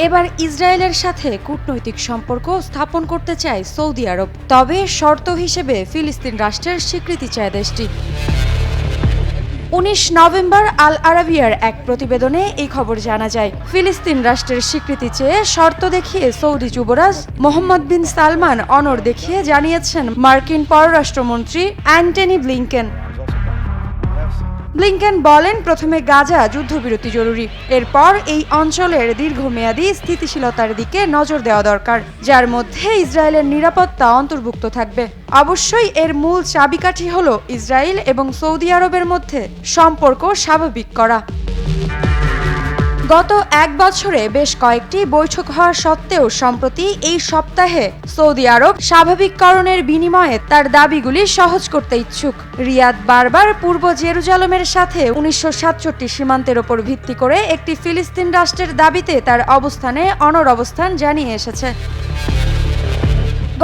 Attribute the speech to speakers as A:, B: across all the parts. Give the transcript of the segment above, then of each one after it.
A: এবার ইসরায়েলের সাথে কূটনৈতিক সম্পর্ক স্থাপন করতে চায় সৌদি আরব, তবে শর্ত হিসেবে ফিলিস্তিন রাষ্ট্রের স্বীকৃতি চায় দেশটি। 19 নভেম্বর আল আরাবিয়ার এক প্রতিবেদনে এই খবর জানা যায়। ফিলিস্তিন রাষ্ট্রের স্বীকৃতি চেয়ে শর্ত দেখিয়ে সৌদি যুবরাজ মোহাম্মদ বিন সালমান অনড় দেখিয়ে জানিয়েছেন মার্কিন পররাষ্ট্রমন্ত্রী অ্যান্টনি ব্লিংকেন বলেন, প্রথমে গাজা যুদ্ধবিরতি জরুরি, এরপর এই অঞ্চলের দীর্ঘমেয়াদী স্থিতিশীলতার দিকে নজর দেওয়া দরকার, যার মধ্যে ইসরায়েলের নিরাপত্তা অন্তর্ভুক্ত থাকবে। অবশ্যই এর মূল চাবিকাঠি হলো ইসরায়েল এবং সৌদি আরবের মধ্যে সম্পর্ক স্বাভাবিক করা। গত এক বছরে বেশ কয়েকটি বৈঠক হওয়া সত্ত্বেও সম্প্রতি এই সপ্তাহে সৌদি আরব স্বাভাবিককরণের বিনিময়ে তার দাবিগুলি সহজ করতে ইচ্ছুক। রিয়াদ বারবার পূর্ব জেরুজালেমের সাথে 1967 সীমান্তের ওপর ভিত্তি করে একটি ফিলিস্তিন রাষ্ট্রের দাবিতে তার অবস্থানে অনড় অবস্থান জানিয়ে এসেছে।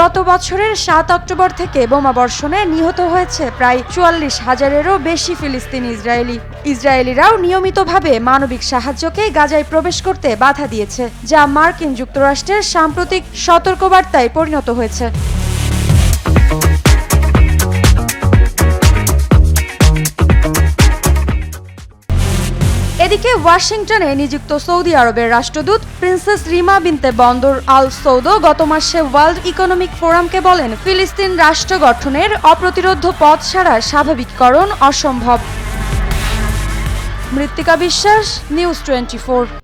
A: গত বছরের 7 অক্টোবর থেকে বোমাবর্ষণে নিহত হয়েছে প্রায় 44,000-এরও বেশি ফিলিস্তিনি ইসরায়েলিরাও নিয়মিতভাবে মানবিক সাহায্যকে গাজায় প্রবেশ করতে বাধা দিয়েছে, যা মার্কিন যুক্তরাষ্ট্রের সাম্প্রতিক সতর্কবার্তায় পরিণত হয়েছে। এদিকে ওয়াশিংটনে নিযুক্ত সৌদি আরবের রাষ্ট্রদূত প্রিন্সেস রিমা বিনতে বন্দর আল সৌদ গত মাসে ওয়ার্ল্ড ইকোনমিক ফোরামকে বলেন, ফিলিস্তিন রাষ্ট্র গঠনের অপ্রতিরোধ্য পথ ছাড়া স্বাভাবিককরণ অসম্ভব। মৃত্তিকা বিশ্বাস, নিউজ 24।